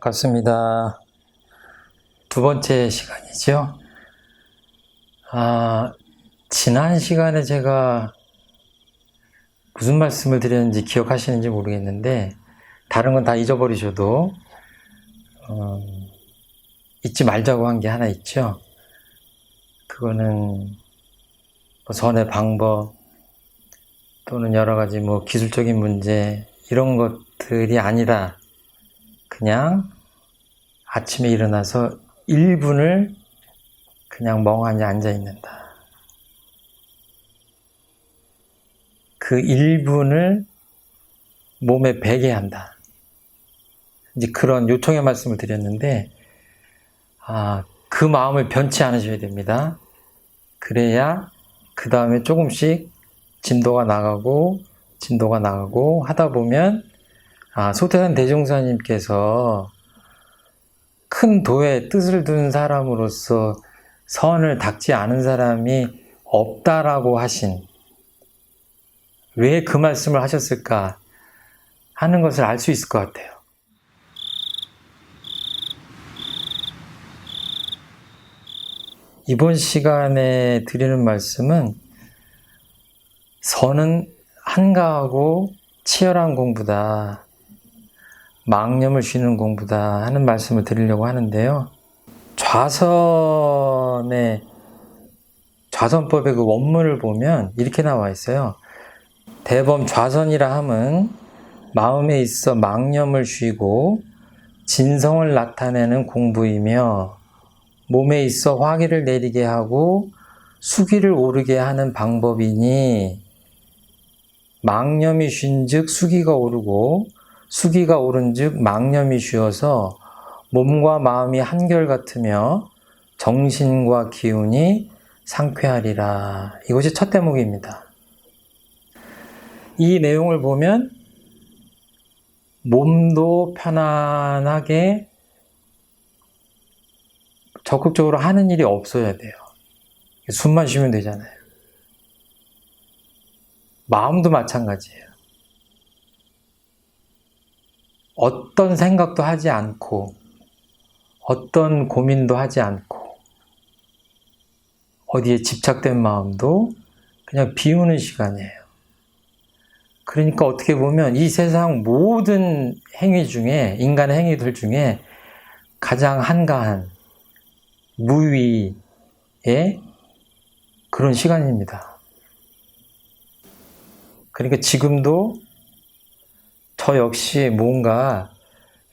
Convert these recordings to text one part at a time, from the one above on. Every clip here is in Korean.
반갑습니다. 두 번째 시간이죠. 지난 시간에 제가 무슨 말씀을 드렸는지 기억하시는지 모르겠는데, 다른 건 다 잊어버리셔도 잊지 말자고 한 게 하나 있죠. 그거는 선의 방법 또는 여러 가지 기술적인 문제 이런 것들이 아니라 그냥 아침에 일어나서 1분을 그냥 멍하니 앉아 있는다. 그 1분을 몸에 배게 한다. 이제 그런 요청의 말씀을 드렸는데, 그 마음을 변치 않으셔야 됩니다. 그래야 그 다음에 조금씩 진도가 나가고 하다 보면 소태산 대종사님께서 큰 도에 뜻을 둔 사람으로서 선을 닦지 않은 사람이 없다라고 하신, 왜 그 말씀을 하셨을까 하는 것을 알 수 있을 것 같아요. 이번 시간에 드리는 말씀은 선은 한가하고 치열한 공부다, 망념을 쉬는 공부다 하는 말씀을 드리려고 하는데요. 좌선법의 그 원문을 보면 이렇게 나와 있어요. 대범 좌선이라 함은 마음에 있어 망념을 쉬고 진성을 나타내는 공부이며, 몸에 있어 화기를 내리게 하고 수기를 오르게 하는 방법이니, 망념이 쉰즉 수기가 오르고 수기가 오른즉 망념이 쉬어서 몸과 마음이 한결같으며 정신과 기운이 상쾌하리라. 이것이 첫 대목입니다. 이 내용을 보면 몸도 편안하게 적극적으로 하는 일이 없어야 돼요. 숨만 쉬면 되잖아요. 마음도 마찬가지예요. 어떤 생각도 하지 않고 어떤 고민도 하지 않고 어디에 집착된 마음도 그냥 비우는 시간이에요. 그러니까 어떻게 보면 이 세상 모든 행위 중에, 인간의 행위들 중에 가장 한가한 무위의 그런 시간입니다. 그러니까 지금도 저 역시 뭔가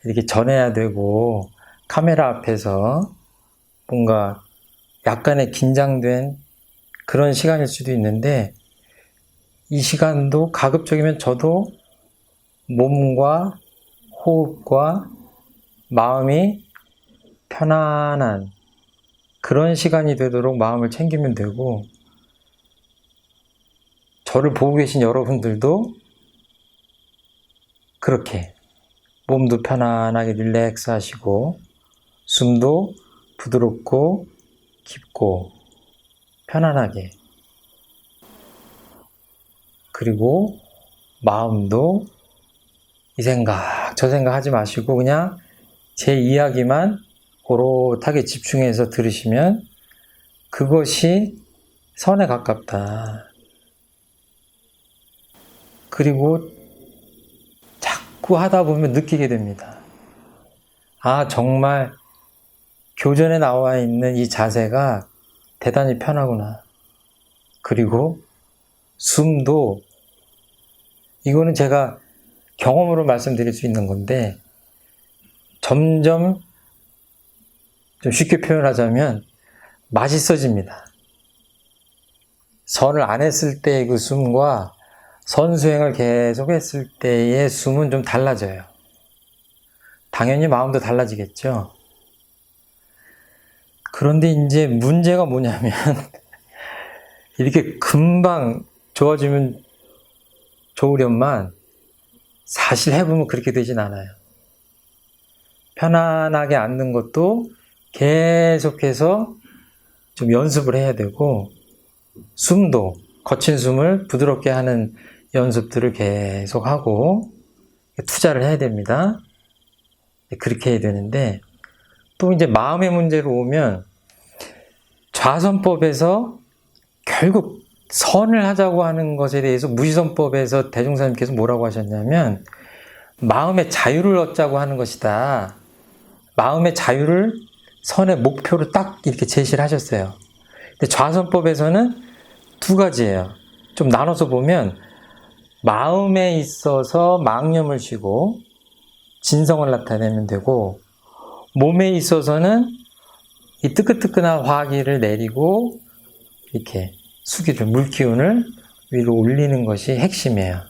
이렇게 전해야 되고 카메라 앞에서 뭔가 약간의 긴장된 그런 시간일 수도 있는데, 이 시간도 가급적이면 저도 몸과 호흡과 마음이 편안한 그런 시간이 되도록 마음을 챙기면 되고, 저를 보고 계신 여러분들도 그렇게 몸도 편안하게 릴렉스 하시고 숨도 부드럽고 깊고 편안하게, 그리고 마음도 이 생각 저 생각 하지 마시고 그냥 제 이야기만 오롯하게 집중해서 들으시면 그것이 선에 가깝다. 그리고 자꾸 하다 보면 느끼게 됩니다. 정말 교전에 나와 있는 이 자세가 대단히 편하구나. 그리고 숨도, 이거는 제가 경험으로 말씀드릴 수 있는 건데, 점점 좀 쉽게 표현하자면 맛있어집니다. 선을 안 했을 때의 그 숨과 선수행을 계속 했을 때의 숨은 좀 달라져요. 당연히 마음도 달라지겠죠. 그런데 이제 문제가 뭐냐면 이렇게 금방 좋아지면 좋으련만 사실 해보면 그렇게 되진 않아요. 편안하게 앉는 것도 계속해서 좀 연습을 해야 되고, 숨도 거친 숨을 부드럽게 하는 연습들을 계속하고 투자를 해야 됩니다. 그렇게 해야 되는데, 또 이제 마음의 문제로 오면 좌선법에서 결국 선을 하자고 하는 것에 대해서 무지선법에서 대종사님께서 뭐라고 하셨냐면 마음의 자유를 얻자고 하는 것이다. 마음의 자유를 선의 목표로 딱 이렇게 제시를 하셨어요. 근데 좌선법에서는 두 가지예요. 좀 나눠서 보면 마음에 있어서 망념을 쉬고 진성을 나타내면 되고, 몸에 있어서는 이 뜨끈뜨끈한 화기를 내리고 이렇게 수기를, 물기운을 위로 올리는 것이 핵심이에요.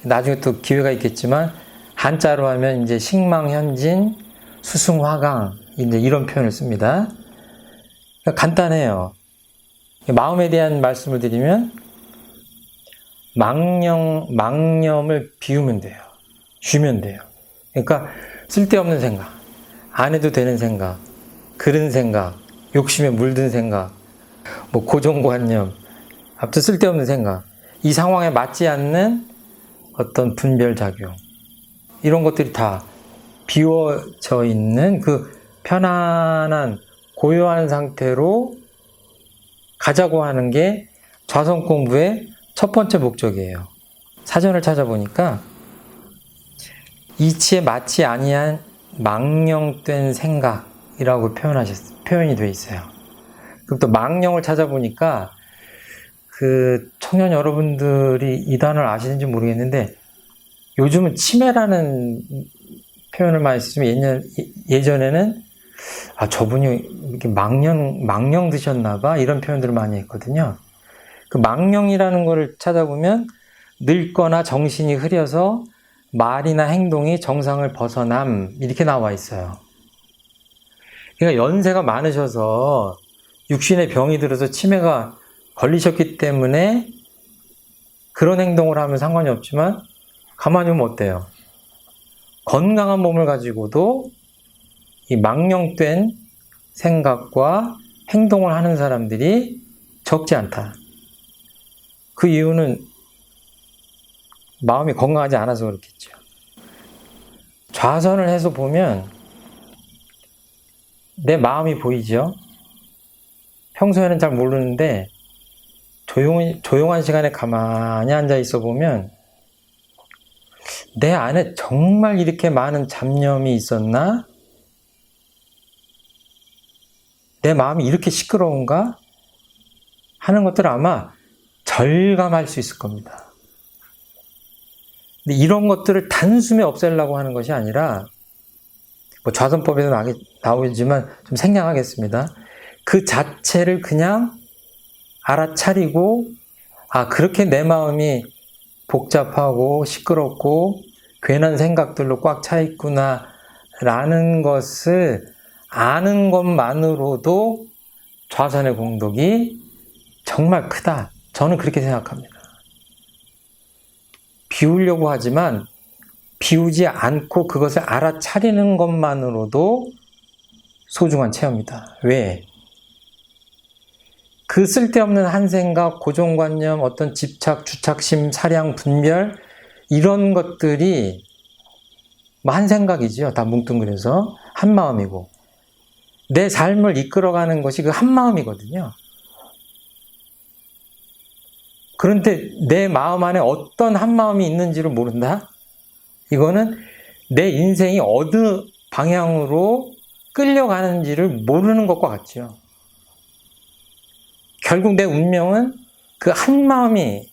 나중에 또 기회가 있겠지만 한자로 하면 이제 식망현진, 수승화강 이제 이런 표현을 씁니다. 그러니까 간단해요. 마음에 대한 말씀을 드리면 망념을 비우면 돼요. 쉬면 돼요. 그러니까 쓸데없는 생각, 안 해도 되는 생각, 그런 생각, 욕심에 물든 생각, 뭐 고정관념, 아무튼 쓸데없는 생각, 이 상황에 맞지 않는 어떤 분별작용, 이런 것들이 다 비워져 있는 그 편안한 고요한 상태로 가자고 하는 게 좌선 공부의 첫 번째 목적이에요. 사전을 찾아보니까 이치에 맞지 아니한 망령된 생각이라고 표현이 되어 있어요. 그럼 또 망령을 찾아보니까 그 청년 여러분들이 이 단어를 아시는지 모르겠는데 요즘은 치매라는 표현을 많이 쓰지만 예전에는 저분이 이렇게 망령 드셨나봐 이런 표현들을 많이 했거든요. 그 망령이라는 거를 찾아보면 늙거나 정신이 흐려서 말이나 행동이 정상을 벗어남 이렇게 나와 있어요. 그러니까 연세가 많으셔서 육신의 병이 들어서 치매가 걸리셨기 때문에 그런 행동을 하면 상관이 없지만 가만히 보면 어때요? 건강한 몸을 가지고도 이 망령된 생각과 행동을 하는 사람들이 적지 않다. 그 이유는 마음이 건강하지 않아서 그렇겠죠. 좌선을 해서 보면 내 마음이 보이죠? 평소에는 잘 모르는데 조용한 시간에 가만히 앉아 있어 보면 내 안에 정말 이렇게 많은 잡념이 있었나? 내 마음이 이렇게 시끄러운가? 하는 것들을 아마 절감할 수 있을 겁니다. 근데 이런 것들을 단숨에 없애려고 하는 것이 아니라 뭐 좌선법에서 나오지만 좀 생략하겠습니다. 그 자체를 그냥 알아차리고 그렇게 내 마음이 복잡하고 시끄럽고 괜한 생각들로 꽉 차 있구나 라는 것을 아는 것만으로도 좌선의 공덕이 정말 크다. 저는 그렇게 생각합니다. 비우려고 하지만 비우지 않고 그것을 알아차리는 것만으로도 소중한 체험이다. 왜? 그 쓸데없는 한 생각, 고정관념, 어떤 집착, 주착심, 사량, 분별 이런 것들이 한 생각이지요. 다 뭉뚱그려서 한 마음이고 내 삶을 이끌어가는 것이 그 한 마음이거든요. 그런데 내 마음 안에 어떤 한 마음이 있는지를 모른다? 이거는 내 인생이 어느 방향으로 끌려가는지를 모르는 것과 같죠. 결국 내 운명은 그 한 마음이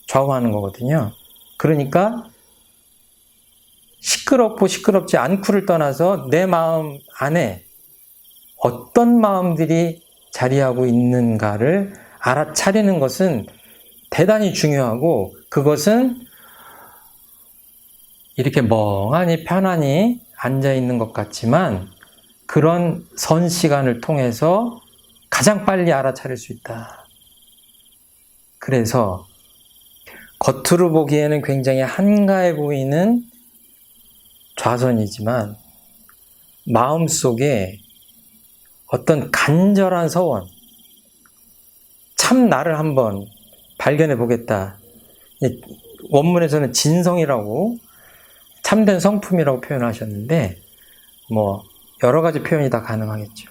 좌우하는 거거든요. 그러니까 시끄럽고 시끄럽지 않고를 떠나서 내 마음 안에 어떤 마음들이 자리하고 있는가를 알아차리는 것은 대단히 중요하고 그것은 이렇게 멍하니 편안히 앉아있는 것 같지만 그런 선 시간을 통해서 가장 빨리 알아차릴 수 있다. 그래서 겉으로 보기에는 굉장히 한가해 보이는 좌선이지만 마음속에 어떤 간절한 서원, 참 나를 한번 발견해 보겠다. 원문에서는 진성이라고 참된 성품이라고 표현하셨는데 뭐 여러 가지 표현이 다 가능하겠죠.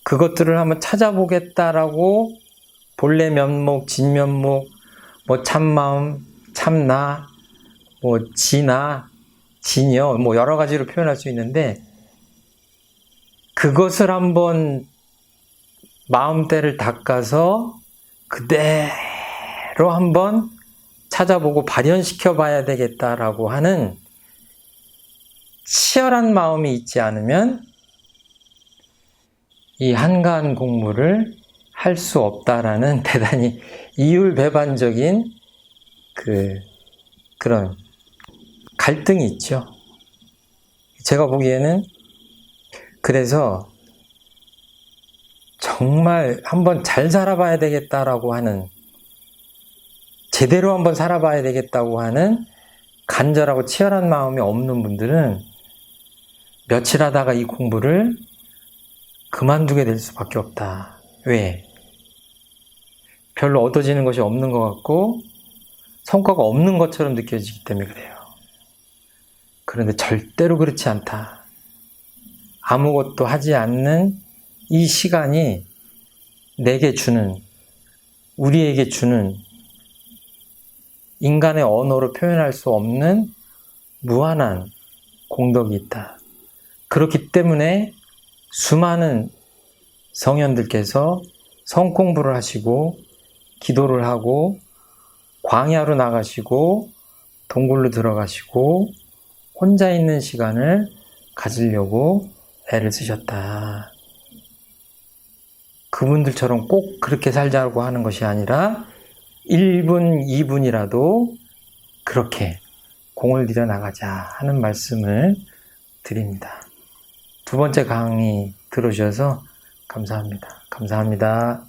그것들을 한번 찾아보겠다라고 본래 면목, 진면목, 뭐 참마음, 참나, 뭐 진아, 진여, 뭐 여러 가지로 표현할 수 있는데 그것을 한번 마음대를 닦아서 그대로 한번 찾아보고 발현시켜 봐야 되겠다라고 하는 치열한 마음이 있지 않으면 이 한가한 공부를 할 수 없다라는 대단히 이율배반적인 그런 갈등이 있죠. 제가 보기에는 그래서 정말 한번 잘 살아봐야 되겠다라고 하는, 제대로 한번 살아봐야 되겠다고 하는 간절하고 치열한 마음이 없는 분들은 며칠 하다가 이 공부를 그만두게 될 수밖에 없다. 왜? 별로 얻어지는 것이 없는 것 같고 성과가 없는 것처럼 느껴지기 때문에 그래요. 그런데 절대로 그렇지 않다. 아무것도 하지 않는 이 시간이 내게 주는, 우리에게 주는 인간의 언어로 표현할 수 없는 무한한 공덕이 있다. 그렇기 때문에 수많은 성현들께서 성공부를 하시고 기도를 하고 광야로 나가시고 동굴로 들어가시고 혼자 있는 시간을 가지려고 애를 쓰셨다. 그분들처럼 꼭 그렇게 살자고 하는 것이 아니라 1분, 2분이라도 그렇게 공을 들여 나가자 하는 말씀을 드립니다. 두 번째 강의 들어주셔서 감사합니다. 감사합니다.